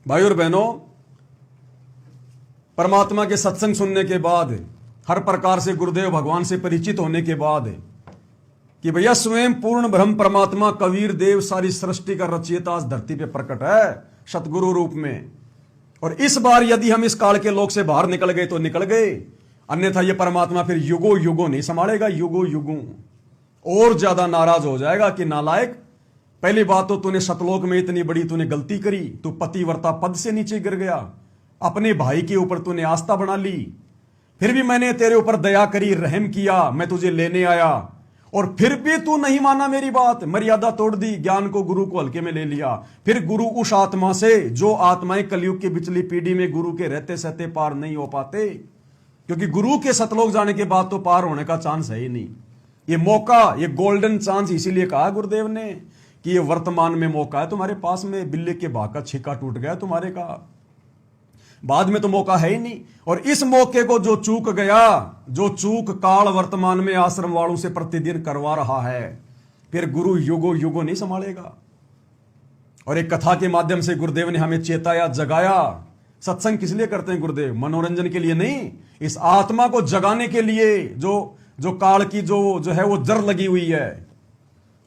भाई और बहनों, परमात्मा के सत्संग सुनने के बाद, हर प्रकार से गुरुदेव भगवान से परिचित होने के बाद कि भैया स्वयं पूर्ण ब्रह्म परमात्मा कबीर देव सारी सृष्टि का रचयिता आज धरती पे प्रकट है सतगुरु रूप में। और इस बार यदि हम इस काल के लोक से बाहर निकल गए तो निकल गए, अन्यथा यह परमात्मा फिर युगों युगों नहीं संभालेगा, युगों युगों और ज्यादा नाराज हो जाएगा कि नालायक, पहली बात तो तूने सतलोक में इतनी बड़ी तूने गलती करी, तू पतिव्रता पद से नीचे गिर गया, अपने भाई के ऊपर तूने आस्था बना ली, फिर भी मैंने तेरे ऊपर दया करी, रहम किया, मैं तुझे लेने आया और फिर भी तू नहीं माना मेरी बात, मर्यादा तोड़ दी, ज्ञान को गुरु को हल्के में ले लिया। फिर गुरु उस आत्मा से जो आत्माएं कलयुग की पिछली पीढ़ी में गुरु के रहते सहते पार नहीं हो पाते, क्योंकि गुरु के सतलोक जाने के बाद तो पार होने का चांस है ही नहीं। ये मौका, ये गोल्डन चांस इसीलिए कहा गुरुदेव ने कि ये वर्तमान में मौका है तुम्हारे पास में, बिल्ली के भाग का छिक्का टूट गया तुम्हारे का, बाद में तो मौका है ही नहीं। और इस मौके को जो चूक गया, जो चूक काल वर्तमान में आश्रम वालों से प्रतिदिन करवा रहा है, फिर गुरु युगो युगो नहीं संभालेगा। और एक कथा के माध्यम से गुरुदेव ने हमें चेताया, जगाया। सत्संग किस लिए करते हैं गुरुदेव? मनोरंजन के लिए नहीं, इस आत्मा को जगाने के लिए, जो काल की जो है वो जर लगी हुई है,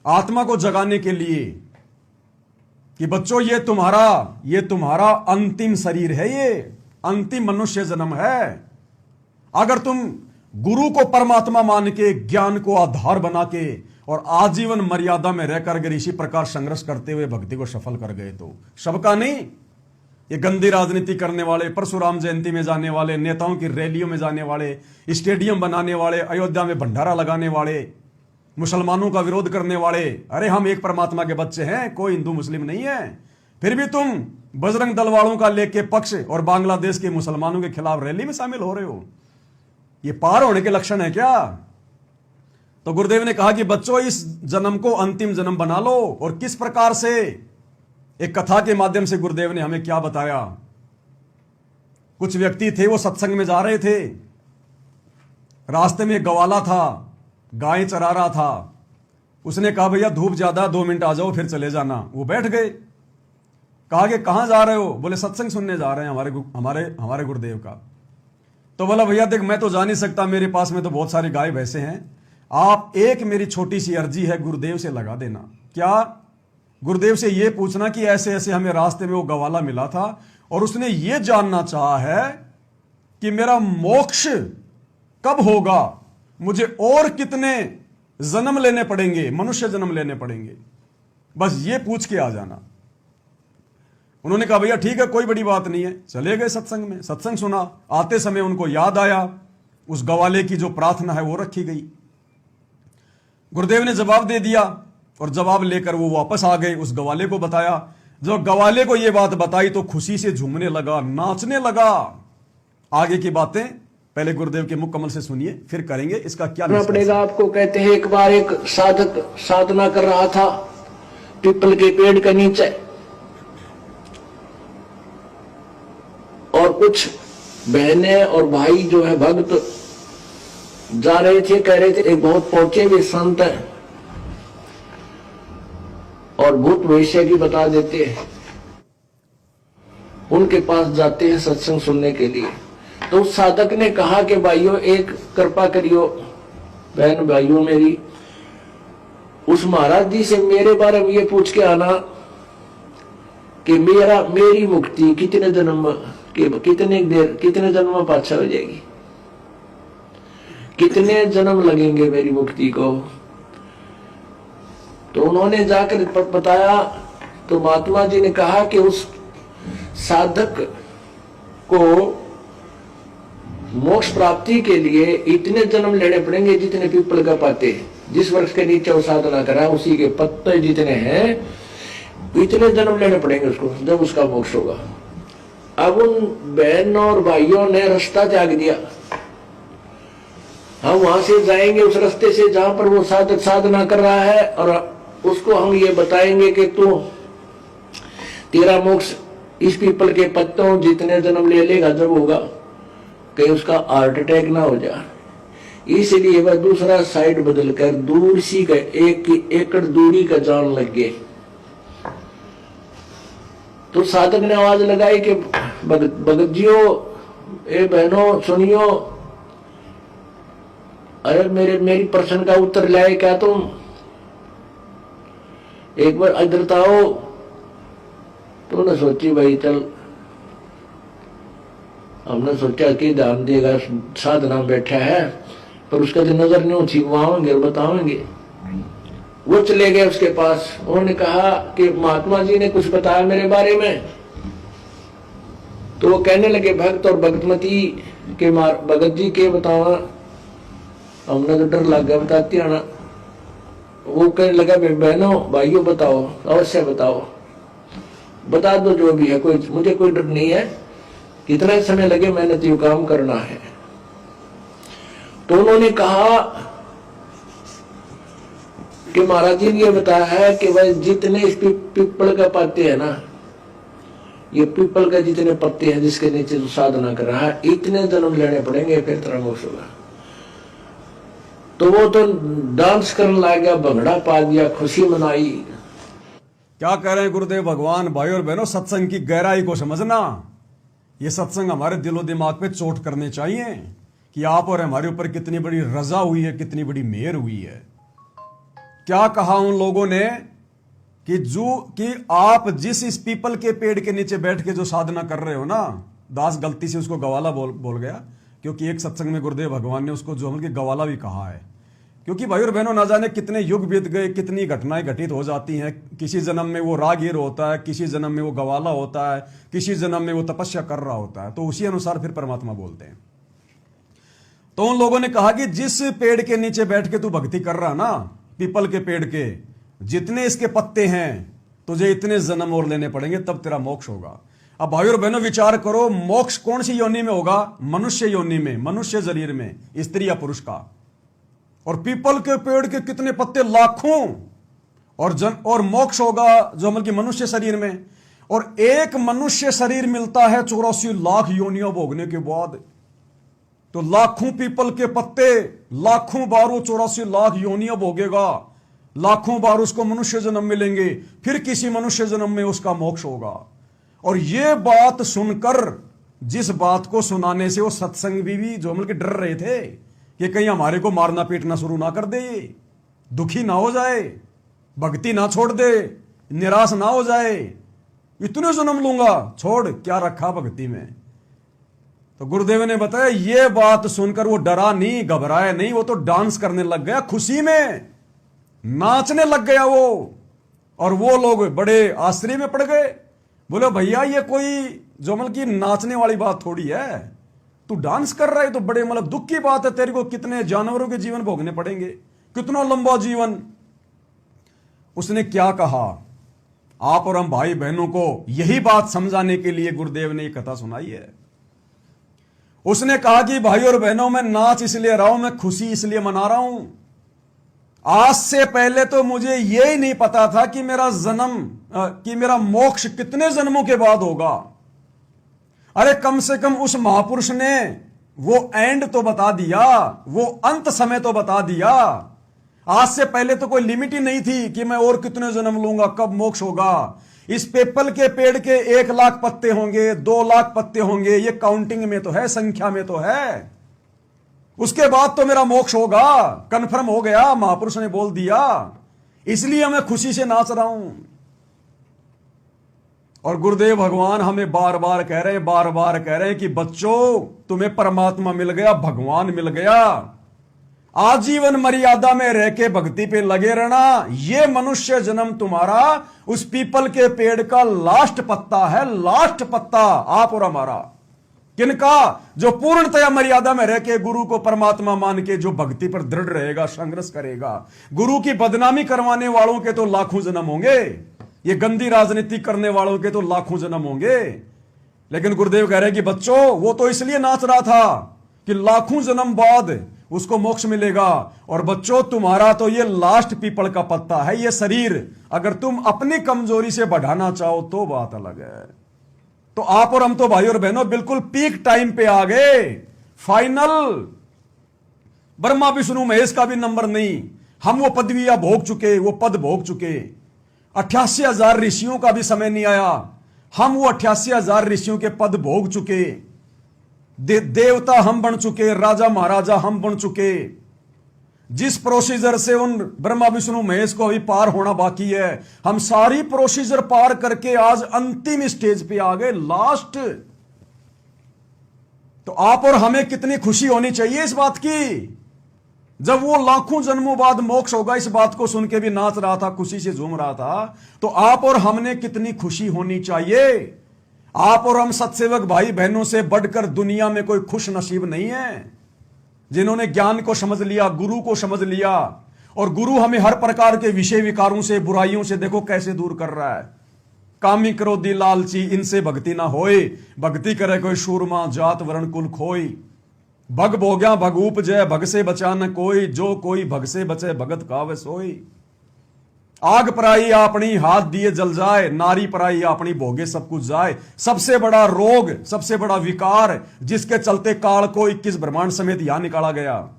आत्मा को जगाने के लिए कि बच्चों ये तुम्हारा अंतिम शरीर है, ये अंतिम मनुष्य जन्म है। अगर तुम गुरु को परमात्मा मान के, ज्ञान को आधार बना के और आजीवन मर्यादा में रहकर अगर इसी प्रकार संघर्ष करते हुए भक्ति को सफल कर गए तो सबका नहीं, ये गंदी राजनीति करने वाले, परशुराम जयंती में जाने वाले, नेताओं की रैलियों में जाने वाले, स्टेडियम बनाने वाले, अयोध्या में भंडारा लगाने वाले, मुसलमानों का विरोध करने वाले, अरे हम एक परमात्मा के बच्चे हैं, कोई हिंदू मुस्लिम नहीं है, फिर भी तुम बजरंग दल वालों का लेके पक्ष और बांग्लादेश के मुसलमानों के खिलाफ रैली में शामिल हो रहे हो, ये पार होने के लक्षण है क्या? तो गुरुदेव ने कहा कि बच्चों इस जन्म को अंतिम जन्म बना लो। और किस प्रकार से, एक कथा के माध्यम से गुरुदेव ने हमें क्या बताया। कुछ व्यक्ति थे, वो सत्संग में जा रहे थे, रास्ते में गवाला था, गाय चरा रहा था, उसने कहा भैया धूप ज्यादा, 2 मिनट आ जाओ फिर चले जाना। वो बैठ गए। कहा कि कहां जा रहे हो? बोले सत्संग सुनने जा रहे हैं हमारे गुरुदेव का। तो बोला भैया देख मैं तो जा नहीं सकता, मेरे पास में तो बहुत सारी गाय भैंसे हैं, आप एक मेरी छोटी सी अर्जी है गुरुदेव से लगा देना। क्या? गुरुदेव से ये पूछना कि ऐसे ऐसे हमें रास्ते में वो गवाला मिला था और उसने ये जानना चाहा है कि मेरा मोक्ष कब होगा, मुझे और कितने जन्म लेने पड़ेंगे, मनुष्य जन्म लेने पड़ेंगे, बस ये पूछ के आ जाना। उन्होंने कहा भैया ठीक है, कोई बड़ी बात नहीं है। चले गए सत्संग में, सत्संग सुना। आते समय उनको याद आया उस गवाले की जो प्रार्थना है वो रखी गई। गुरुदेव ने जवाब दे दिया और जवाब लेकर वो वापस आ गए, उस गवाले को बताया। जब गवाले को ये बात बताई तो खुशी से झूमने लगा, नाचने लगा। आगे की बातें पहले गुरुदेव के मुख कमल से सुनिए, फिर करेंगे इसका क्या पड़ेगा आपको। कहते हैं एक बार एक साधक साधना कर रहा था पीपल के पेड़ के नीचे, और कुछ बहनें और भाई जो है भक्त जा रहे थे, कह रहे थे एक बहुत पहुंचे हुए संत है और भूत भविष्य की बता देते हैं, उनके पास जाते हैं सत्संग सुनने के लिए। तो उस साधक ने कहा कि भाइयों एक कृपा करियो, बहन भाइयों मेरी, उस महाराज जी से मेरे बारे में ये पूछ के आना कि मेरी मुक्ति कितने जन्म कितने जन्म में पाछा हो जाएगी, कितने जन्म लगेंगे मेरी मुक्ति को। तो उन्होंने जाकर बताया तो महात्मा जी ने कहा कि उस साधक को मोक्ष प्राप्ति के लिए इतने जन्म लेने पड़ेंगे जितने पीपल का पाते, जिस वृक्ष के नीचे वो साधना करा उसी के पत्ते जितने हैं इतने जन्म लेने पड़ेंगे उसको, जब उसका मोक्ष होगा। अब उन बहनों और भाइयों ने रास्ता त्याग दिया, हम वहां से जाएंगे उस रास्ते से जहां पर वो साधक साधना कर रहा है, और उसको हम ये बताएंगे कि तू तेरा मोक्ष इस पीपल के पत्तों जितने जन्म ले लेगा जब होगा, कहीं उसका हार्ट अटैक ना हो जाए। इसलिए वह दूसरा साइड बदलकर दूर सी का 1 एकड़ दूरी का जान लग गए। तो साधक ने आवाज लगाई कि भगत जियो, ए बहनों सुनियो, अरे मेरी प्रश्न का उत्तर लाए क्या तुम, एक बार इधर तो आओ। तो उन्होंने सोची भाई चल, हमने सोचा कि ध्यान देगा, साधना में बैठा है, पर उसका जो नजर नहीं उठी वहां होंगे और बताओगे। वो चले गए उसके पास, उन्होंने कहा कि महात्मा जी ने कुछ बताया मेरे बारे में। तो वो कहने लगे भक्त और भगतमती के भगत जी के बताओ, हमने तो डर लग गया बताती आना। वो कहने लगा बहनों भाइयों बताओ, अवश्य बताओ, बता दो जो भी है, कोई मुझे कोई डर नहीं है, कितना समय लगे मेहनत यू काम करना है। तो उन्होंने कहा कि महाराज जी ने ये बताया है कि भाई जितने इस पीपल का पत्ते है ना, ये पीपल का जितने पत्ते हैं जिसके नीचे तो साधना कर रहा है, इतने जन्म लेने पड़ेंगे फिर तेरा मोक्ष होगा। तो वो तो डांस करने लग गया, भंगड़ा पा दिया, खुशी मनाई। क्या कह रहे हैं गुरुदेव भगवान? भाई और बहनों, सत्संग की गहराई को समझना। ये सत्संग हमारे दिलो दिमाग पे चोट करने चाहिए कि आप और हमारे ऊपर कितनी बड़ी रजा हुई है, कितनी बड़ी मेहर हुई है। क्या कहा उन लोगों ने कि आप जिस इस पीपल के पेड़ के नीचे बैठ के जो साधना कर रहे हो ना, दास गलती से उसको गवाला बोल गया, क्योंकि एक सत्संग में गुरुदेव भगवान ने उसको जो कि गवाला भी कहा है। क्योंकि भाई और बहनों, ना जाने कितने युग बीत गए, कितनी घटनाएं घटित हो जाती हैं। किसी जन्म में वो रागीर होता है, किसी जन्म में वो गवाला होता है, किसी जन्म में वो तपस्या कर रहा होता है, तो उसी अनुसार फिर परमात्मा बोलते हैं। तो उन लोगों ने कहा कि जिस पेड़ के नीचे बैठ के तू भक्ति कर रहा ना, पीपल के पेड़ के जितने इसके पत्ते हैं, तुझे इतने जन्म और लेने पड़ेंगे, तब तेरा मोक्ष होगा। अब भाई और बहनों विचार करो, मोक्ष कौन सी योनि में होगा? मनुष्य योनि में, मनुष्य शरीर में, स्त्री या पुरुष का। और पीपल के पेड़ के कितने पत्ते? लाखों। और मोक्ष होगा जो मतलब कि मनुष्य शरीर में। और एक मनुष्य शरीर मिलता है 84 लाख योनियों भोगने के बाद। तो लाखों पीपल के पत्ते, लाखों बार वो 84 लाख योनियों भोगेगा, लाखों बार उसको मनुष्य जन्म मिलेंगे, फिर किसी मनुष्य जन्म में उसका मोक्ष होगा। और ये बात सुनकर, जिस बात को सुनाने से वो सत्संग भी जो मतलब कि डर रहे थे कि कहीं हमारे को मारना पीटना शुरू ना कर दे, दुखी ना हो जाए, भक्ति ना छोड़ दे, निराश ना हो जाए, इतने जन्म लूंगा, छोड़ क्या रखा भक्ति में। तो गुरुदेव ने बताया, ये बात सुनकर वो डरा नहीं, घबराया नहीं, वो तो डांस करने लग गया, खुशी में नाचने लग गया वो। और वो लोग बड़े आश्चर्य में पड़ गए, बोले भैया ये कोई जो मतलब की नाचने वाली बात थोड़ी है, तू डांस कर रहा है तो बड़े मतलब दुख की बात है, तेरे को कितने जानवरों के जीवन भोगने पड़ेंगे, कितना लंबा जीवन। उसने क्या कहा? आप और हम भाई बहनों को यही बात समझाने के लिए गुरुदेव ने ये कथा सुनाई है। उसने कहा कि भाई और बहनों, मैं नाच इसलिए रहा हूं, मैं खुशी इसलिए मना रहा हूं। आज से पहले तो मुझे यही नहीं पता था कि मेरा मोक्ष कितने जन्मों के बाद होगा। अरे कम से कम उस महापुरुष ने वो एंड तो बता दिया, वो अंत समय तो बता दिया। आज से पहले तो कोई लिमिट ही नहीं थी कि मैं और कितने जन्म लूंगा, कब मोक्ष होगा। इस पीपल के पेड़ के 1 लाख पत्ते होंगे, 2 लाख पत्ते होंगे, ये काउंटिंग में तो है, संख्या में तो है। उसके बाद तो मेरा मोक्ष होगा, कंफर्म हो गया, महापुरुष ने बोल दिया, इसलिए मैं खुशी से नाच रहा हूं। और गुरुदेव भगवान हमें बार बार कह रहे हैं कि बच्चों, तुम्हें परमात्मा मिल गया, भगवान मिल गया, आजीवन मर्यादा में रह के भक्ति पे लगे रहना। ये मनुष्य जन्म तुम्हारा उस पीपल के पेड़ का लास्ट पत्ता है, लास्ट पत्ता आप और हमारा। किनका? जो पूर्णतया मर्यादा में रह के गुरु को परमात्मा मान के जो भक्ति पर दृढ़ रहेगा, संघर्ष करेगा। गुरु की बदनामी करवाने वालों के तो लाखों जन्म होंगे, ये गंदी राजनीति करने वालों के तो लाखों जन्म होंगे। लेकिन गुरुदेव कह रहे हैं कि बच्चों, वो तो इसलिए नाच रहा था कि लाखों जन्म बाद उसको मोक्ष मिलेगा। और बच्चों, तुम्हारा तो ये लास्ट पीपल का पत्ता है, ये शरीर। अगर तुम अपनी कमजोरी से बढ़ाना चाहो तो बात अलग है। तो आप और हम तो भाई और बहनों बिल्कुल पीक टाइम पे आ गए, फाइनल। ब्रह्मा विष्णु महेश का भी नंबर नहीं, हम वो पदवियां भोग चुके, वो पद भोग चुके। 88,000 ऋषियों का भी समय नहीं आया, हम वो 88,000 ऋषियों के पद भोग चुके, देवता हम बन चुके, राजा महाराजा हम बन चुके। जिस प्रोसीजर से उन ब्रह्मा विष्णु महेश को अभी पार होना बाकी है, हम सारी प्रोसीजर पार करके आज अंतिम स्टेज पे आ गए, लास्ट। तो आप और हमें कितनी खुशी होनी चाहिए इस बात की। जब वो लाखों जन्मों बाद मोक्ष होगा, इस बात को सुन के भी नाच रहा था, खुशी से झूम रहा था, तो आप और हमने कितनी खुशी होनी चाहिए। आप और हम सत्सेवक भाई बहनों से बढ़कर दुनिया में कोई खुश नसीब नहीं है, जिन्होंने ज्ञान को समझ लिया, गुरु को समझ लिया। और गुरु हमें हर प्रकार के विषय विकारों से, बुराइयों से देखो कैसे दूर कर रहा है। कामी क्रोधी लालची इनसे भक्ति ना होए, भक्ति करे कोई शूरमा जात वर्ण कुल खोई। भग भोग्या भग उपजय, भग से बचा न कोई, जो कोई भग से बचे भगत कावे सोई। आग पराई अपनी हाथ दिए जल जाए, नारी पराई अपनी भोगे सब कुछ जाए। सबसे बड़ा रोग, सबसे बड़ा विकार जिसके चलते काल को 21 ब्रह्मांड समेत यहां निकाला गया।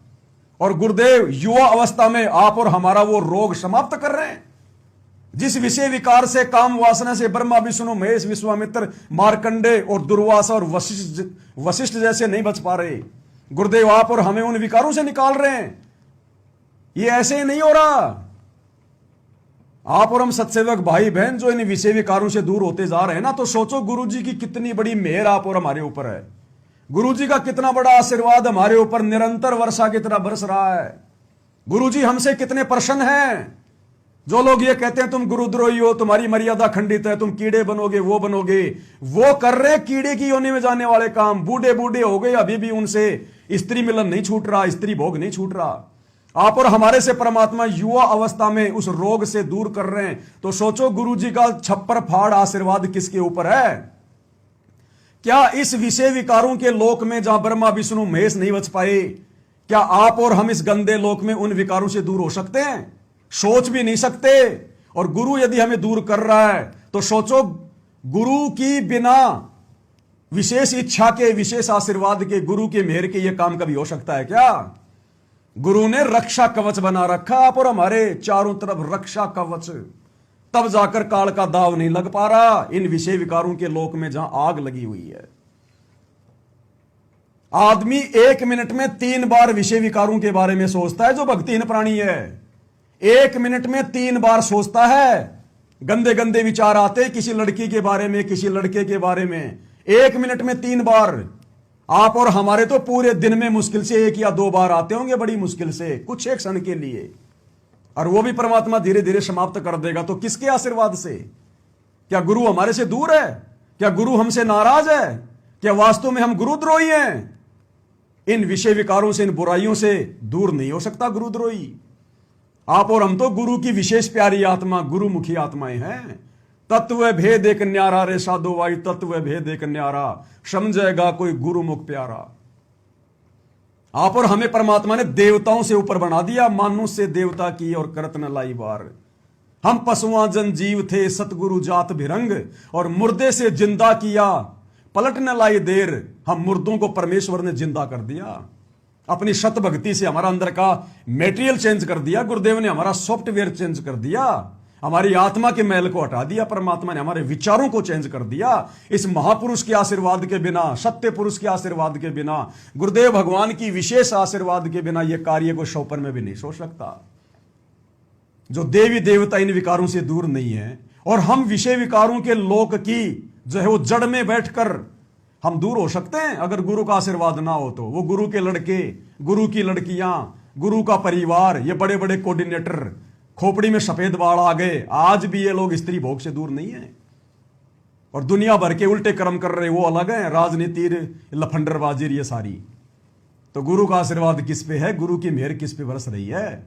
और गुरुदेव युवा अवस्था में आप और हमारा वो रोग समाप्त कर रहे हैं। जिस विषय विकार से, काम वासना से ब्रह्मा विष्णु महेश विश्वामित्र मार्कंडे और दुर्वासा और वशिष्ठ जैसे नहीं बच पा रहे, गुरुदेव आप और हमें उन विकारों से निकाल रहे हैं। ये ऐसे ही नहीं हो रहा। आप और हम सत्सेवक भाई बहन जो इन विषय विकारों से दूर होते जा रहे हैं ना, तो सोचो गुरुजी की कितनी बड़ी मेहर आप और हमारे ऊपर है। गुरुजी का कितना बड़ा आशीर्वाद हमारे ऊपर निरंतर वर्षा की तरह बरस रहा है। गुरुजी हमसे कितने प्रसन्न हैं। जो लोग ये कहते हैं तुम गुरुद्रोही हो, तुम्हारी मर्यादा खंडित है, तुम कीड़े बनोगे, वो बनोगे, वो कर रहे कीड़े की योनि में जाने वाले काम। बूढ़े बूढ़े हो गए, अभी भी उनसे स्त्री मिलन नहीं छूट रहा, स्त्री भोग नहीं छूट रहा। आप और हमारे से परमात्मा युवा अवस्था में उस रोग से दूर कर रहे हैं। तो सोचो गुरुजी का छप्पर फाड़ आशीर्वाद किसके ऊपर है। क्या इस विषय विकारों के लोक में जहां ब्रह्मा विष्णु महेश नहीं बच पाए, क्या आप और हम इस गंदे लोक में उन विकारों से दूर हो सकते हैं? सोच भी नहीं सकते। और गुरु यदि हमें दूर कर रहा है तो सोचो गुरु की बिना विशेष इच्छा के, विशेष आशीर्वाद के, गुरु के मेहर के ये काम कभी हो सकता है क्या? गुरु ने रक्षा कवच बना रखा आप और हमारे चारों तरफ, रक्षा कवच। तब जाकर काल का दाव नहीं लग पा रहा इन विषय विकारों के लोक में जहां आग लगी हुई है। आदमी 1 मिनट में 3 बार विषय विकारों के बारे में सोचता है, जो भक्तिहीन प्राणी है। 1 मिनट में 3 बार सोचता है। गंदे गंदे विचार आते किसी लड़की के बारे में, किसी लड़के के बारे में, 1 मिनट में 3 बार। आप और हमारे तो पूरे दिन में मुश्किल से 1 या 2 बार आते होंगे, बड़ी मुश्किल से, कुछ एक क्षण के लिए। और वो भी परमात्मा धीरे धीरे समाप्त कर देगा। तो किसके आशीर्वाद से? क्या गुरु हमारे से दूर है? क्या गुरु हमसे नाराज है? क्या वास्तव में हम गुरुद्रोही हैं? इन विषय विकारों से, इन बुराइयों से दूर नहीं हो सकता गुरुद्रोही। आप और हम तो गुरु की विशेष प्यारी आत्मा, गुरुमुखी आत्माएं हैं। तत्व भेद एक न्यारा रे साधो वाई, तत्व भेद एक न्यारा, समझेगा कोई गुरुमुख प्यारा। आप और हमें परमात्मा ने देवताओं से ऊपर बना दिया। मानुष से देवता की और करत न लाई बार। हम पशुआ जन जीव थे, सतगुरु जात भिरंग, और मुर्दे से जिंदा किया, पलट न लाई देर। हम मुर्दों को परमेश्वर ने जिंदा कर दिया। अपनी शत भक्ति से हमारा अंदर का मेटेरियल चेंज कर दिया। गुरुदेव ने हमारा सॉफ्टवेयर चेंज कर दिया। हमारी आत्मा के मैल को हटा दिया। परमात्मा ने हमारे विचारों को चेंज कर दिया। इस महापुरुष के आशीर्वाद के बिना, सत्य पुरुष के आशीर्वाद के बिना, गुरुदेव भगवान की विशेष आशीर्वाद के बिना यह कार्य को शौपन में भी नहीं सोच सकता। जो देवी देवता इन विकारों से दूर नहीं है, और हम विषय विकारों के लोक की जो है वो जड़ में बैठकर हम दूर हो सकते हैं अगर गुरु का आशीर्वाद ना हो तो। वो गुरु के लड़के, गुरु की लड़कियां, गुरु का परिवार, ये बड़े बड़े कोऑर्डिनेटर, खोपड़ी में सफेद बाल आ गए, आज भी ये लोग स्त्री भोग से दूर नहीं है। और दुनिया भर के उल्टे कर्म कर रहे वो अलग हैं, राजनीति, लफंडरबाजी, ये सारी। तो गुरु का आशीर्वाद किस पे है? गुरु की मेहर किस पे बरस रही है?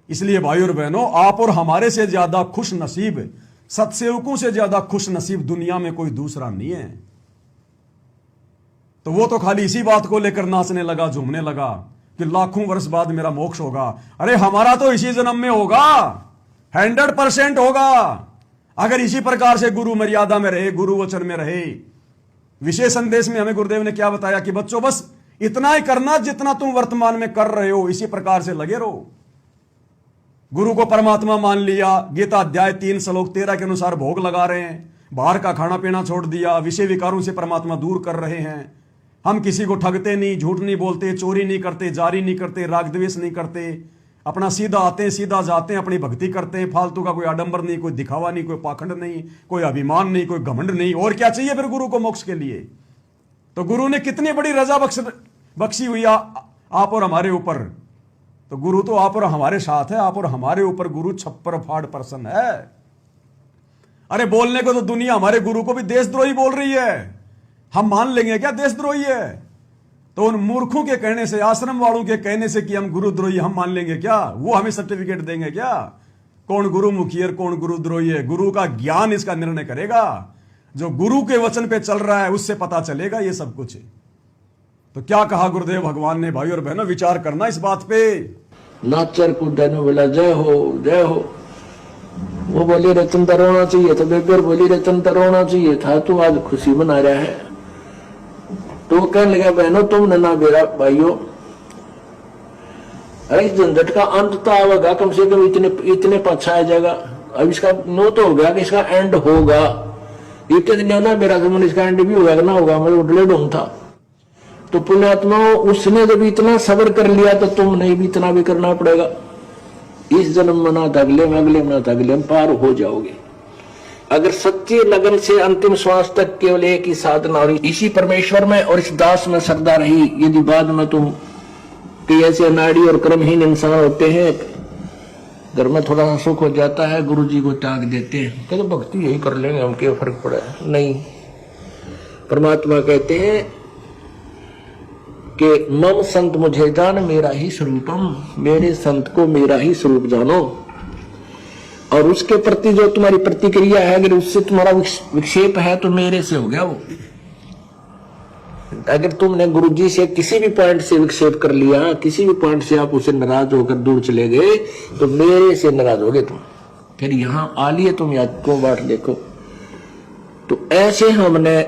इसलिए भाई और बहनों, आप और हमारे से ज्यादा खुश नसीब, सत्सेवकों से ज्यादा खुश नसीब दुनिया में कोई दूसरा नहीं है। तो वो तो खाली इसी बात को लेकर नाचने लगा, झूमने लगा कि लाखों वर्ष बाद मेरा मोक्ष होगा। अरे हमारा तो इसी जन्म में होगा, 100% होगा, अगर इसी प्रकार से गुरु मर्यादा में रहे, गुरु वचन में रहे। विशेष संदेश में हमें गुरुदेव ने क्या बताया कि बच्चों बस इतना ही करना जितना तुम वर्तमान में कर रहे हो, इसी प्रकार से लगे रहो। गुरु को परमात्मा मान लिया, गीता अध्याय 3 श्लोक 13 के अनुसार भोग लगा रहे हैं। बाहर का खाना पीना छोड़ दिया, विषय विकारों से परमात्मा दूर कर रहे हैं। हम किसी को ठगते नहीं, झूठ नहीं बोलते, चोरी नहीं करते, जारी नहीं करते, राग द्वेष नहीं करते, अपना सीधा आते हैं सीधा जाते हैं, अपनी भक्ति करते हैं, फालतू का कोई आडंबर नहीं, कोई दिखावा नहीं, कोई पाखंड नहीं, कोई अभिमान नहीं, कोई घमंड नहीं। और क्या चाहिए फिर गुरु को मोक्ष के लिए? तो गुरु ने कितनी बड़ी रजा बख्शी हुई आप और हमारे ऊपर। तो गुरु तो आप और हमारे साथ है, आप और हमारे ऊपर गुरु छप्पर फाड़ प्रसन्न है। अरे बोलने को तो दुनिया हमारे गुरु को भी देशद्रोही बोल रही है, हम मान लेंगे क्या देशद्रोही है? तो उन मूर्खों के कहने से, आश्रम वालों के कहने से कि हम गुरुद्रोही हम मान लेंगे क्या? वो हमें सर्टिफिकेट देंगे क्या? कौन गुरुमुखी है, कौन गुरुद्रोही है? गुरु का ज्ञान इसका निर्णय करेगा। जो गुरु के वचन पे चल रहा है उससे पता चलेगा ये सब कुछ। तो क्या कहा गुरुदेव भगवान ने? भाई और बहनों, विचार करना इस बात पे। नाचर को डैनो बोला जय हो जय हो। वो बोली रतन तर होना चाहिए, तो बेबर बोली रतन तर होना चाहिए था, तो आज खुशी मना रहा है। तो कहने लगा बहनों तुमने ना मेरा भाइयों, इस झंझट का अंत तो आवेगा, कम से कम इतने पाछा आ जाएगा। अब इसका नो तो हो गया कि इसका एंड होगा। इतने दिन ना मेरा समझ इसका एंड भी होगा ना होगा, मैं उडले ढूंढ था। तो पुण्यात्मा उसने जब इतना सब्र कर लिया तो तुम नहीं भी इतना भी करना पड़ेगा। इस जन्म में ना अगले में, अगले में ना अगले में पार हो जाओगे। अगर सच्चे लगन से अंतिम श्वास तक केवल एक ही साधना और इसी परमेश्वर में और इस दास में श्रद्धा रही, यदि बाद में तुम कई ऐसे अनाड़ी और कर्महीन इंसान होते हैं, घर में थोड़ा सा सुख हो जाता है, गुरु जी को त्याग देते हैं, कहते भक्ति यही कर लेंगे, हम क्या फर्क पड़ा है? नहीं, परमात्मा कहते हैं कि मम संत मुझे जान मेरा ही स्वरूपम, मेरे संत को मेरा ही स्वरूप जानो। और उसके प्रति जो तुम्हारी प्रतिक्रिया है, अगर उससे तुम्हारा विक्षेप है तो मेरे से हो गया वो। अगर तुमने गुरु जी से किसी भी पॉइंट से विक्षेप कर लिया, किसी भी पॉइंट से आप उसे नाराज होकर दूर चले गए, तो मेरे से नाराज हो गए तुम। फिर यहां आ लिए तुम याद को बात देखो। तो ऐसे हमने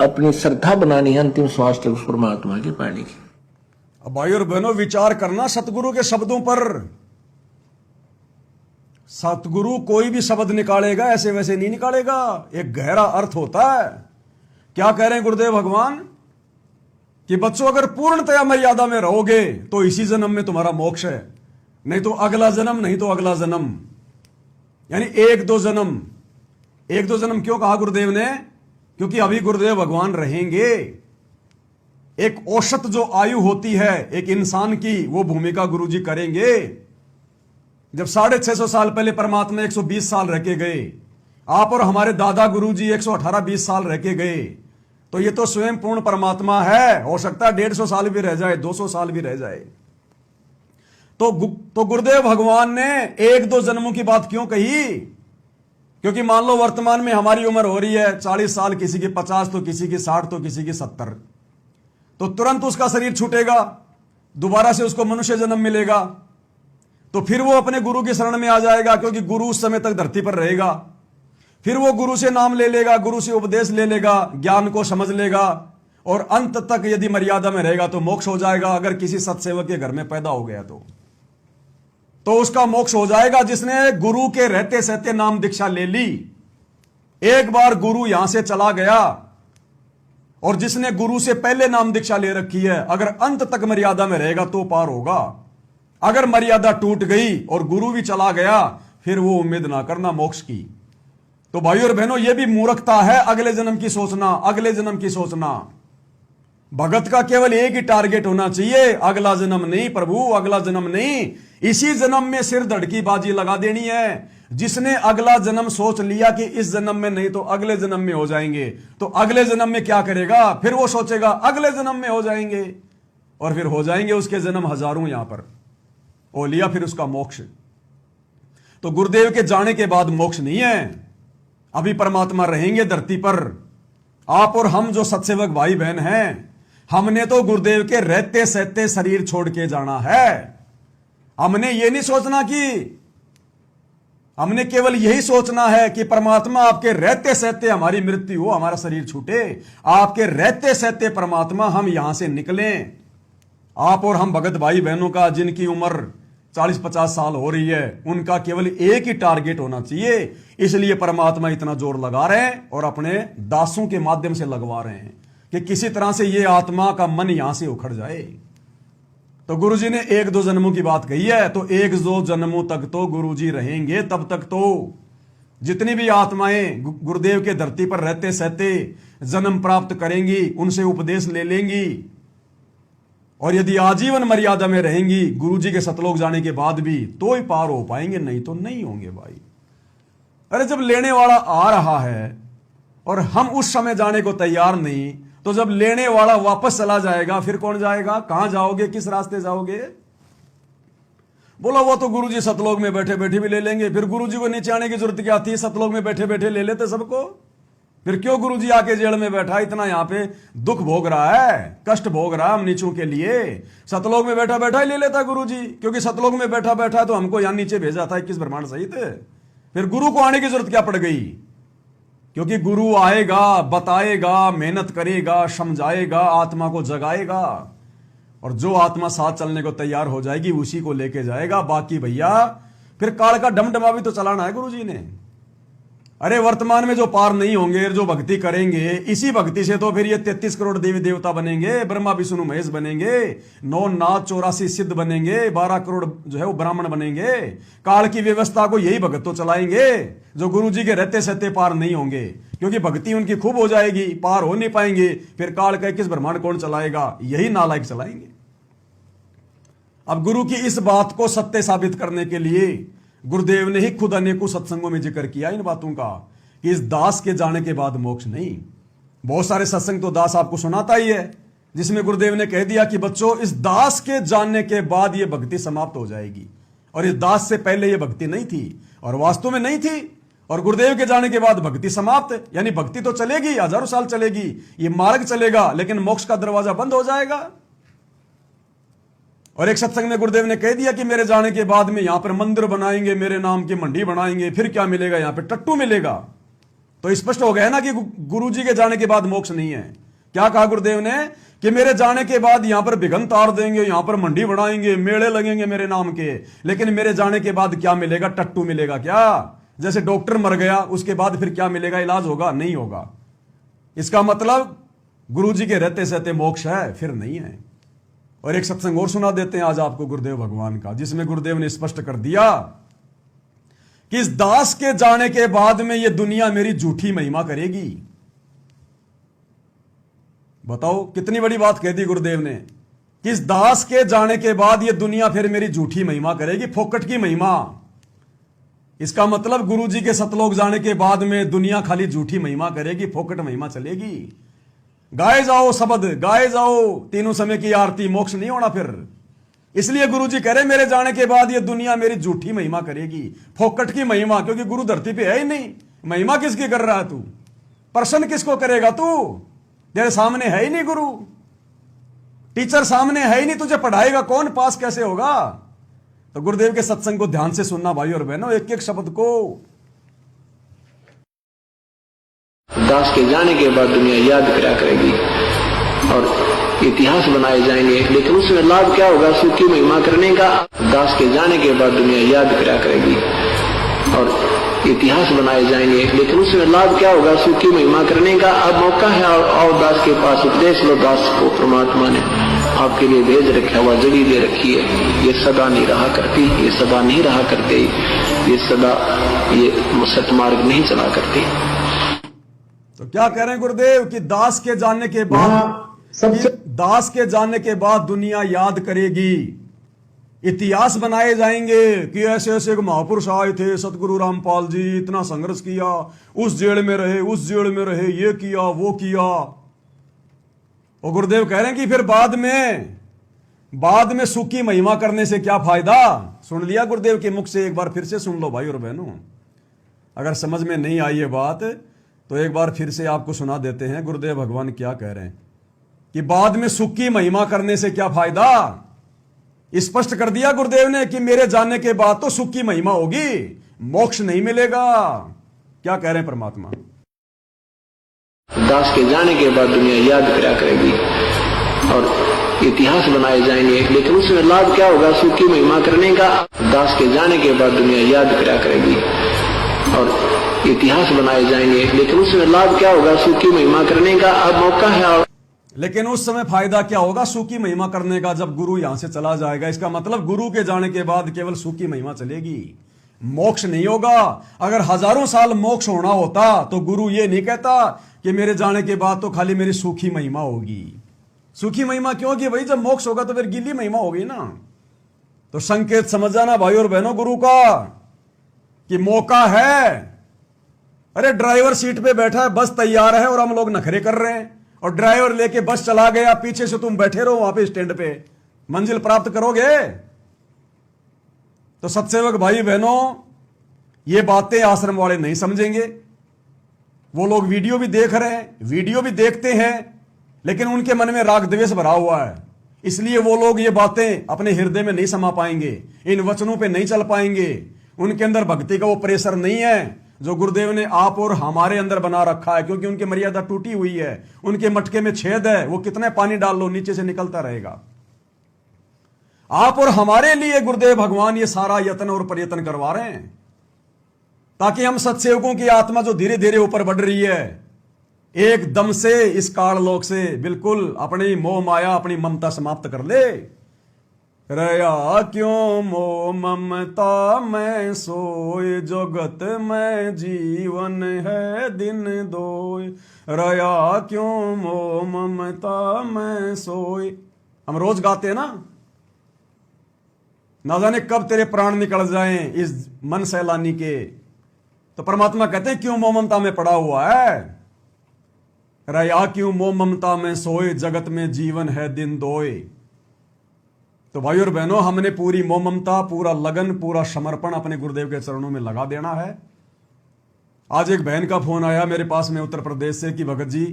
अपनी श्रद्धा बनानी है अंतिम श्वास तक उस परमात्मा के पाने की। अब भाई और बहनों, विचार करना सतगुरु के शब्दों पर। सतगुरु कोई भी शब्द निकालेगा ऐसे वैसे नहीं निकालेगा, एक गहरा अर्थ होता है। क्या कह रहे हैं गुरुदेव भगवान कि बच्चों अगर पूर्णतया मर्यादा में रहोगे तो इसी जन्म में तुम्हारा मोक्ष है, नहीं तो अगला जन्म, नहीं तो अगला जन्म। यानी एक दो जन्म। एक दो जन्म क्यों कहा गुरुदेव ने? क्योंकि अभी गुरुदेव भगवान रहेंगे। एक औसत जो आयु होती है एक इंसान की, वो भूमिका गुरुजी करेंगे। जब 650 साल पहले परमात्मा 120 साल रह के गए, आप और हमारे दादा गुरुजी 118-20 साल रह के गए, तो ये तो स्वयं पूर्ण परमात्मा है। हो सकता है 150 साल भी रह जाए, 200 साल भी रह जाए। तो गुरुदेव भगवान ने एक दो जन्मों की बात क्यों कही? क्योंकि मान लो वर्तमान में हमारी उम्र हो रही है 40 साल, किसी की 50, तो किसी की 60, तो किसी की 70, तो तुरंत उसका शरीर छूटेगा, दोबारा से उसको मनुष्य जन्म मिलेगा। तो फिर वो अपने गुरु की शरण में आ जाएगा, क्योंकि गुरु उस समय तक धरती पर रहेगा। फिर वो गुरु से नाम ले लेगा, गुरु से उपदेश ले लेगा, ज्ञान को समझ लेगा, और अंत तक यदि मर्यादा में रहेगा तो मोक्ष हो जाएगा। अगर किसी सत्सेवक के घर में पैदा हो गया तो उसका मोक्ष हो जाएगा, जिसने गुरु के रहते सहते नाम दीक्षा ले ली। एक बार गुरु यहां से चला गया, और जिसने गुरु से पहले नाम दीक्षा ले रखी है, अगर अंत तक मर्यादा में रहेगा तो पार होगा। अगर मर्यादा टूट गई और गुरु भी चला गया, फिर वो उम्मीद ना करना मोक्ष की। तो भाइयों और बहनों, यह भी मूर्खता है अगले जन्म की सोचना, अगले जन्म की सोचना। भगत का केवल एक ही टारगेट होना चाहिए, अगला जन्म नहीं प्रभु, अगला जन्म नहीं, इसी जन्म में सिर धड़ की बाजी लगा देनी है। जिसने अगला जन्म सोच लिया कि इस जन्म में नहीं तो अगले जन्म में हो जाएंगे, तो अगले जन्म में क्या करेगा? फिर वो सोचेगा अगले जन्म में हो जाएंगे, और फिर हो जाएंगे उसके जन्म हजारों यहां पर, हो लिया फिर उसका मोक्ष। तो गुरुदेव के जाने के बाद मोक्ष नहीं है, अभी परमात्मा रहेंगे धरती पर। आप और हम जो सत्सेवक भाई बहन हैं, हमने तो गुरुदेव के रहते सहते शरीर छोड़ के जाना है। हमने ये नहीं सोचना कि, हमने केवल यही सोचना है कि परमात्मा आपके रहते सहते हमारी मृत्यु हो, हमारा शरीर छूटे। आपके रहते सहते परमात्मा हम यहां से निकलें। आप और हम भगत भाई बहनों का जिनकी उम्र 40-50 साल हो रही है, उनका केवल एक ही टारगेट होना चाहिए। इसलिए परमात्मा इतना जोर लगा रहे हैं और अपने दासों के माध्यम से लगवा रहे हैं कि किसी तरह से ये आत्मा का मन यहां से उखड़ जाए। तो गुरुजी ने 1-2 जन्मों की बात कही है, तो 1-2 जन्मों तक तो गुरुजी रहेंगे। तब तक तो जितनी भी आत्माएं गुरुदेव के धरती पर रहते सहते जन्म प्राप्त करेंगी, उनसे उपदेश ले लेंगी, और यदि आजीवन मर्यादा में रहेंगी गुरुजी के सतलोक जाने के बाद भी, तो ही पार हो पाएंगे, नहीं तो नहीं होंगे भाई। अरे जब लेने वाला आ रहा है और हम उस समय जाने को तैयार नहीं, तो जब लेने वाला वापस चला जाएगा फिर कौन जाएगा? कहां जाओगे? किस रास्ते जाओगे? बोला वो तो गुरुजी सतलोक में बैठे बैठे भी ले लेंगे। फिर गुरुजी को नीचे आने की जरूरत क्या थी? सतलोक में बैठे बैठे ले लेते सबको। फिर क्यों गुरुजी आके जेल में बैठा, इतना यहां पे दुख भोग रहा है, कष्ट भोग रहा है हम नीचों के लिए? सतलोक में बैठा बैठा ही ले लेता गुरुजी, क्योंकि सतलोक में बैठा बैठा तो हमको यहां नीचे भेजा था 21 ब्रह्मांड सहित। फिर गुरु को आने की जरूरत क्या पड़ गई? क्योंकि गुरु आएगा, बताएगा, मेहनत करेगा, समझाएगा, आत्मा को जगाएगा, और जो आत्मा साथ चलने को तैयार हो जाएगी उसी को लेके जाएगा। बाकी भैया फिर काल का डमडमा भी तो चलाना है गुरुजी ने। अरे वर्तमान में जो पार नहीं होंगे, जो भक्ति करेंगे, इसी भक्ति से तो फिर ये 33 करोड़ देवी देवता बनेंगे, ब्रह्मा विष्णु महेश बनेंगे, 9 नाथ 84 सिद्ध बनेंगे, 12 करोड़ जो है वो ब्राह्मण बनेंगे। काल की व्यवस्था को यही भगत तो चलाएंगे जो गुरुजी के रहते सहते पार नहीं होंगे, क्योंकि भक्ति उनकी खूब हो जाएगी, पार हो नहीं पाएंगे। फिर काल का 21 ब्रह्मांड कौन चलाएगा? यही नालायक चलाएंगे। अब गुरु की इस बात को सत्य साबित करने के लिए गुरुदेव ने ही खुद अनेकों सत्संगों में जिक्र किया इन बातों का कि इस दास के जाने के बाद मोक्ष नहीं। बहुत सारे सत्संग तो दास आपको सुनाता ही है, जिसमें गुरुदेव ने कह दिया कि बच्चों इस दास के जाने के बाद यह भक्ति समाप्त हो जाएगी, और इस दास से पहले यह भक्ति नहीं थी, और वास्तव में नहीं थी। और गुरुदेव के जाने के बाद भक्ति समाप्त, यानी भक्ति तो चलेगी, हजारों साल चलेगी, ये मार्ग चलेगा, लेकिन मोक्ष का दरवाजा बंद हो जाएगा। और एक सत्संग में गुरुदेव ने कह दिया कि मेरे जाने के बाद में यहां पर मंदिर बनाएंगे, मेरे नाम की मंडी बनाएंगे, फिर क्या मिलेगा? यहां पे टट्टू मिलेगा। तो स्पष्ट हो गया ना कि गुरुजी के जाने के बाद मोक्ष नहीं है। क्या कहा गुरुदेव ने? कि मेरे जाने के बाद यहां पर बिघन तार देंगे, यहां पर मंडी बनाएंगे, मेले लगेंगे मेरे नाम के, लेकिन मेरे जाने के बाद क्या मिलेगा? टट्टू मिलेगा। क्या जैसे डॉक्टर मर गया उसके बाद फिर क्या मिलेगा? इलाज होगा? नहीं होगा। इसका मतलब गुरुजी के रहते सहते मोक्ष है? फिर नहीं है। और एक सत्संग और सुना देते हैं आज आपको गुरुदेव भगवान का, जिसमें गुरुदेव ने स्पष्ट कर दिया कि इस दास के जाने के बाद में यह दुनिया मेरी झूठी महिमा करेगी। बताओ कितनी बड़ी बात कह दी गुरुदेव ने कि इस दास के जाने के बाद यह दुनिया फिर मेरी झूठी महिमा करेगी, फोकट की महिमा। इसका मतलब गुरुजी के सतलोक जाने के बाद में दुनिया खाली झूठी महिमा करेगी, फोकट महिमा चलेगी। गाए जाओ शब्द, गाए जाओ तीनों समय की आरती, मोक्ष नहीं होना फिर। इसलिए गुरुजी कह रहे मेरे जाने के बाद ये दुनिया मेरी झूठी महिमा करेगी, फोकट की महिमा, क्योंकि गुरु धरती पे है ही नहीं। महिमा किसकी कर रहा है तू? प्रश्न किसको करेगा तू? तेरे सामने है ही नहीं गुरु, टीचर सामने है ही नहीं, तुझे पढ़ाएगा कौन? पास कैसे होगा? तो गुरुदेव के सत्संग को ध्यान से सुनना भाई और बहनों, एक एक शब्द को। दास के जाने के बाद दुनिया याद करा करेगी और इतिहास बनाए जाएंगे, लेकिन उसमें लाभ क्या होगा? सुख की महिमा करने का। दास के जाने के बाद दुनिया याद करा करेगी और इतिहास बनाए जाएंगे, लेकिन उसमें लाभ क्या होगा? सुख की महिमा करने का। अब मौका है, आओ दास के पास, उपदेश लो दास को। परमात्मा ने आपके लिए भेज रखा हुआ जड़ी दे रखी है, ये सदा नहीं रहा करती, ये सदा नहीं रहा करते, ये सदा ये सतमार्ग नहीं चला करती। तो क्या कह रहे हैं गुरुदेव कि दास के जाने के बाद दास के जाने के बाद दुनिया याद करेगी, इतिहास बनाए जाएंगे कि ऐसे ऐसे महापुरुष आए थे, सतगुरु रामपाल जी इतना संघर्ष किया, उस जेल में रहे, उस जेल में रहे, ये किया वो किया। और गुरुदेव कह रहे हैं कि फिर बाद में सुख की महिमा करने से क्या फायदा? सुन लिया गुरुदेव के मुख से, एक बार फिर से सुन लो भाई और बहनों। अगर समझ में नहीं आई ये बात तो एक बार फिर से आपको सुना देते हैं गुरुदेव भगवान क्या कह रहे हैं कि बाद में सुख की महिमा करने से क्या फायदा। स्पष्ट कर दिया गुरुदेव ने कि मेरे जाने के बाद तो सुख की महिमा होगी, मोक्ष नहीं मिलेगा। क्या कह रहे हैं परमात्मा? दास के जाने के बाद दुनिया याद करा करेगी और इतिहास बनाए जाएंगे, लेकिन उसमें लाभ क्या होगा? सुख की महिमा करने का। दास के जाने के बाद दुनिया याद करा करेगी और इतिहास बनाए जाएंगे, लेकिन उसमें लाभ क्या होगा? सुख की महिमा करने का। अब मौका है, लेकिन उस समय फायदा क्या होगा सुख की महिमा करने का? जब गुरु यहां से चला जाएगा। इसका मतलब गुरु के जाने के बाद केवल सुख की महिमा चलेगी, मोक्ष नहीं होगा। अगर हजारों साल मोक्ष होना होता तो गुरु ये नहीं कहता कि मेरे जाने के बाद तो खाली मेरी सूखी महिमा होगी। सूखी महिमा क्यों होगी भाई? जब मोक्ष होगा तो फिर गीली महिमा होगी ना। तो संकेत समझ जाना भाई और बहनों गुरु का कि मौका है। अरे ड्राइवर सीट पे बैठा है, बस तैयार है और हम लोग नखरे कर रहे हैं, और ड्राइवर लेके बस चला गया, पीछे से तुम बैठे रहो वहां पे स्टैंड पे, मंजिल प्राप्त करोगे? तो सत्सेवक भाई बहनों, ये बातें आश्रम वाले नहीं समझेंगे। वो लोग वीडियो भी देख रहे हैं, वीडियो भी देखते हैं, लेकिन उनके मन में राग द्वेष भरा हुआ है। इसलिए वो लोग ये बातें अपने हृदय में नहीं समा पाएंगे, इन वचनों पे नहीं चल पाएंगे। उनके अंदर भक्ति का वो प्रेशर नहीं है जो गुरुदेव ने आप और हमारे अंदर बना रखा है, क्योंकि उनकी मर्यादा टूटी हुई है, उनके मटके में छेद है, वो कितने पानी डाल लो नीचे से निकलता रहेगा। आप और हमारे लिए गुरुदेव भगवान ये सारा यत्न और प्रयत्न करवा रहे हैं, ताकि हम सत्सेवकों की आत्मा जो धीरे धीरे ऊपर बढ़ रही है, एकदम से इस काललोक से बिल्कुल अपनी मोह माया, अपनी ममता समाप्त कर ले। रया क्यों मोह ममता में सोए, जगत में जीवन है दिन दोय। रया क्यों मोह ममता में सोए, हम रोज गाते हैं ना जाने कब तेरे प्राण निकल जाएं इस मन सैलानी के। तो परमात्मा कहते हैं क्यों मोह ममता में पड़ा हुआ है? रया क्यों मोह ममता में सोए, जगत में जीवन है दिन दोय। तो भाई और बहनों, हमने पूरी मोह ममता, पूरा लगन, पूरा समर्पण अपने गुरुदेव के चरणों में लगा देना है। आज एक बहन का फोन आया मेरे पास में उत्तर प्रदेश से कि भगत जी,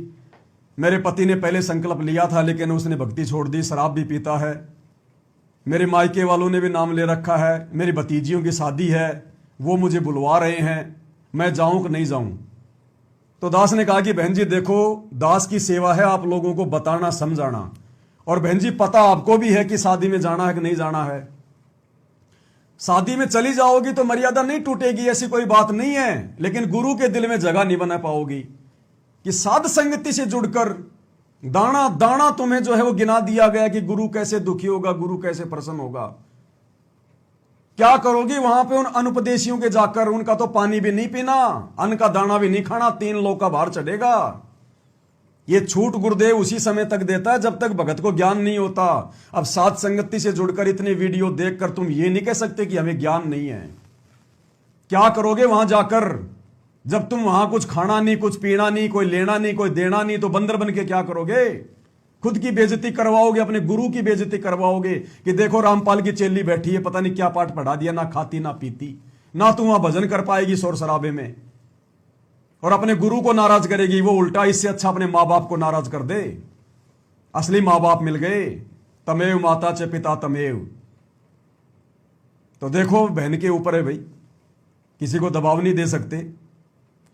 मेरे पति ने पहले संकल्प लिया था लेकिन उसने भक्ति छोड़ दी, शराब भी पीता है, मेरे मायके वालों ने भी नाम ले रखा है, मेरी भतीजियों की शादी है, वो मुझे बुलवा रहे हैं, मैं जाऊं कि नहीं जाऊं? तो दास ने कहा कि बहन जी देखो, दास की सेवा है आप लोगों को बताना समझाना, और बहन जी पता आपको भी है कि शादी में जाना है कि नहीं जाना है। शादी में चली जाओगी तो मर्यादा नहीं टूटेगी, ऐसी कोई बात नहीं है, लेकिन गुरु के दिल में जगह नहीं बना पाओगी कि साध संगति से जुड़कर दाना दाना तुम्हें जो है वो गिना दिया गया कि गुरु कैसे दुखी होगा, गुरु कैसे प्रसन्न होगा। क्या करोगी वहां पे उन अनुपदेशियों के जाकर? उनका तो पानी भी नहीं पीना, अन्न का दाना भी नहीं खाना, 3 लोग का भार चढ़ेगा। ये छूट गुरुदेव उसी समय तक देता है जब तक भगत को ज्ञान नहीं होता। अब साथ संगति से जुड़कर इतने वीडियो देखकर तुम ये नहीं कह सकते कि हमें ज्ञान नहीं है। क्या करोगे वहां जाकर जब तुम वहां कुछ खाना नहीं, कुछ पीना नहीं, कोई लेना नहीं, कोई देना नहीं? तो बंदर बन के क्या करोगे? खुद की बेइज्जती करवाओगे, अपने गुरु की बेइज्जती करवाओगे कि देखो रामपाल की चेली बैठी है, पता नहीं क्या पाठ पढ़ा दिया, ना खाती ना पीती, ना तुम वहां भजन कर पाएगी शोर शराबे में, और अपने गुरु को नाराज करेगी। वो उल्टा इससे अच्छा अपने माँ बाप को नाराज कर दे। असली माँ बाप मिल गए, तमेव माता च पिता तमेव। तो देखो बहन के ऊपर है भाई, किसी को दबाव नहीं दे सकते।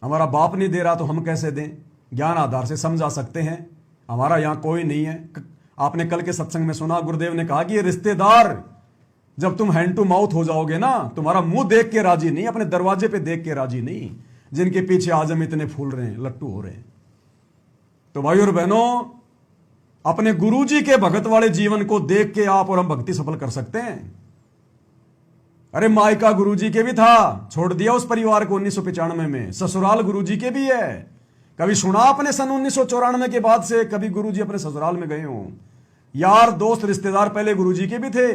हमारा बाप नहीं दे रहा तो हम कैसे दें? ज्ञान आधार से समझा सकते हैं, हमारा यहां कोई नहीं है। आपने कल के सत्संग में सुना, गुरुदेव ने कहा कि ये रिश्तेदार जब तुम हैंड टू माउथ हो जाओगे ना, तुम्हारा मुंह देख के राजी नहीं, अपने दरवाजे पे देख के राजी नहीं, जिनके पीछे आजम इतने फूल रहे हैं, लट्टू हो रहे हैं। तो भाई और बहनों, अपने गुरुजी के भगत वाले जीवन को देख के आप और हम भक्ति सफल कर सकते हैं। अरे मायका गुरुजी के भी था, छोड़ दिया उस परिवार को 1995 में। ससुराल गुरुजी के भी है। कभी सुना आपने सन 1994 के बाद से कभी गुरुजी अपने ससुराल में गए हों? यार दोस्त रिश्तेदार पहले गुरुजी के भी थे,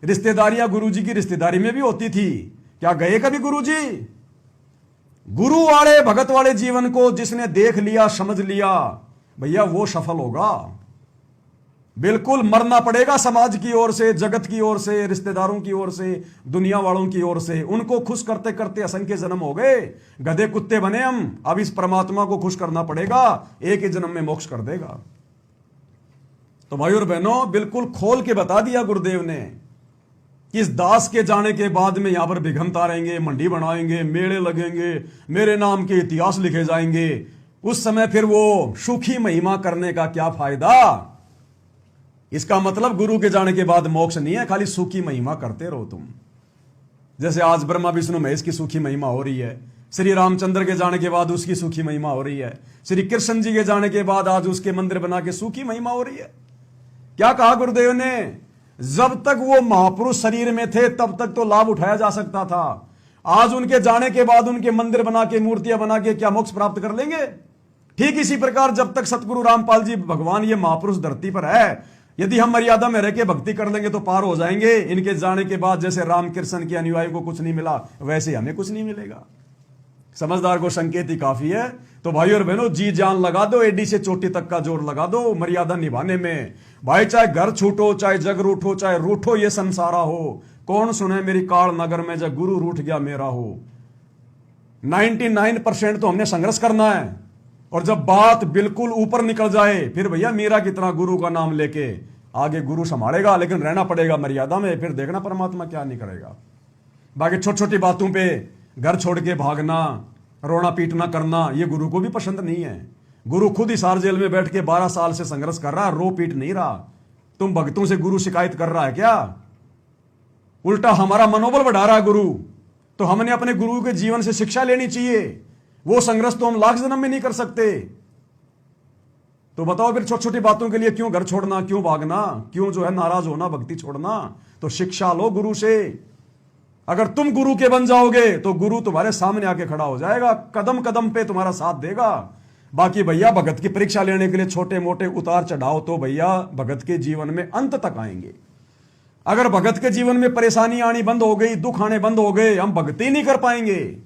रिश्तेदारियां गुरुजी की रिश्तेदारी में भी होती थी। क्या गए कभी गुरुजी? गुरु वाले भगत वाले जीवन को जिसने देख लिया, समझ लिया, भैया वो सफल होगा। बिल्कुल मरना पड़ेगा समाज की ओर से, जगत की ओर से, रिश्तेदारों की ओर से, दुनिया वालों की ओर से। उनको खुश करते करते असंख्य जन्म हो गए, गधे कुत्ते बने हम। अब इस परमात्मा को खुश करना पड़ेगा, एक ही जन्म में मोक्ष कर देगा। तो भाई और बहनों, बिल्कुल खोल के बता दिया गुरुदेव ने कि इस दास के जाने के बाद में यहां पर भिगमता रहेंगे, मंडी बनाएंगे, मेले लगेंगे, मेरे नाम के इतिहास लिखे जाएंगे। उस समय फिर वो सुखी महिमा करने का क्या फायदा? इसका मतलब गुरु के जाने के बाद मोक्ष नहीं है, खाली सुखी महिमा करते रहो तुम। जैसे आज ब्रह्मा विष्णु महेश की सुखी महिमा हो रही है, श्री रामचंद्र के जाने के बाद उसकी सुखी महिमा हो रही है, श्री कृष्ण जी के जाने के बाद आज उसके मंदिर बना के सुखी महिमा हो रही है। क्या कहा गुरुदेव ने? जब तक वो महापुरुष शरीर में थे तब तक तो लाभ उठाया जा सकता था। आज उनके जाने के बाद उनके मंदिर बना के, मूर्तियां बना के क्या मोक्ष प्राप्त कर लेंगे? ठीक इसी प्रकार जब तक सतगुरु रामपाल जी भगवान ये महापुरुष धरती पर है, यदि हम मर्यादा में रह के भक्ति कर लेंगे तो पार हो जाएंगे। इनके जाने के बाद जैसे रामकृष्ण के अनुयायी को कुछ नहीं मिला, वैसे हमें कुछ नहीं मिलेगा। समझदार को संकेत ही काफी है। तो भाई और बहनों, जी जान लगा दो, एडी से चोटी तक का जोर लगा दो मर्यादा निभाने में। भाई चाहे घर छूटो, चाहे जग रूठो, चाहे रूठो ये संसारा हो, कौन सुने मेरी काल नगर में जब गुरु रूठ गया मेरा हो। 99% तो हमने संघर्ष करना है, और जब बात बिल्कुल ऊपर निकल जाए फिर भैया मीरा कितना गुरु का नाम लेके आगे गुरु संभालेगा, लेकिन रहना पड़ेगा मर्यादा में। फिर देखना परमात्मा क्या नहीं करेगा। बाकी छोटी छोटी बातों पे घर छोड़ के भागना, रोना पीटना करना, ये गुरु को भी पसंद नहीं है। गुरु खुद हिसार जेल में बैठ के 12 साल से संघर्ष कर रहा, रो पीट नहीं रहा। तुम भक्तों से गुरु शिकायत कर रहा है क्या? उल्टा हमारा मनोबल बढ़ा रहा है गुरु। तो हमने अपने गुरु के जीवन से शिक्षा लेनी चाहिए। वो संघर्ष तो हम लाख जन्म में नहीं कर सकते। तो बताओ फिर छोटी छोटी बातों के लिए क्यों घर छोड़ना, क्यों भागना, क्यों जो है नाराज होना, भक्ति छोड़ना? तो शिक्षा लो गुरु से। अगर तुम गुरु के बन जाओगे तो गुरु तुम्हारे सामने आके खड़ा हो जाएगा, कदम कदम पे तुम्हारा साथ देगा। बाकी भैया भगत की परीक्षा लेने के लिए छोटे मोटे उतार चढ़ाव तो भैया भगत के जीवन में अंत तक आएंगे। अगर भगत के जीवन में परेशानी आनी बंद हो गई, दुख आने बंद हो गए, हम भक्ति नहीं कर पाएंगे।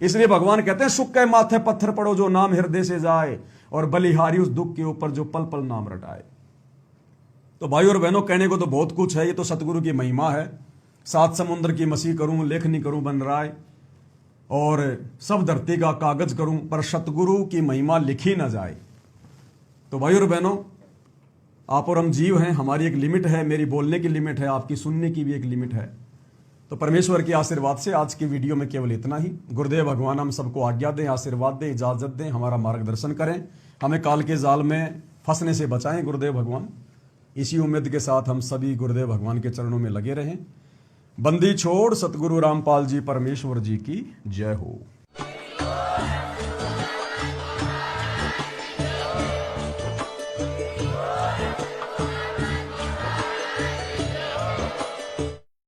इसलिए भगवान कहते हैं सुख के माथे पत्थर पड़ो जो नाम हृदय से जाए, और बलिहारी उस दुख के ऊपर जो पल पल नाम रटाए। तो भाई और बहनों, कहने को तो बहुत कुछ है, ये तो सतगुरु की महिमा है। 7 समुद्र की मसीह करूं, लेखनी करूं बन राय, और सब धरती का कागज करूं, पर सतगुरु की महिमा लिखी ना जाए। तो भाई और बहनों, आप और हम जीव हैं, हमारी एक लिमिट है, मेरी बोलने की लिमिट है, आपकी सुनने की भी एक लिमिट है। तो परमेश्वर के आशीर्वाद से आज की वीडियो में केवल इतना ही। गुरुदेव भगवान हम सबको आज्ञा दें, आशीर्वाद दें, इजाजत दें, हमारा मार्गदर्शन करें, हमें काल के जाल में फंसने से बचाएं गुरुदेव भगवान। इसी उम्मीद के साथ हम सभी गुरुदेव भगवान के चरणों में लगे रहें। बंदी छोड़ सतगुरु रामपाल जी परमेश्वर जी की जय हो।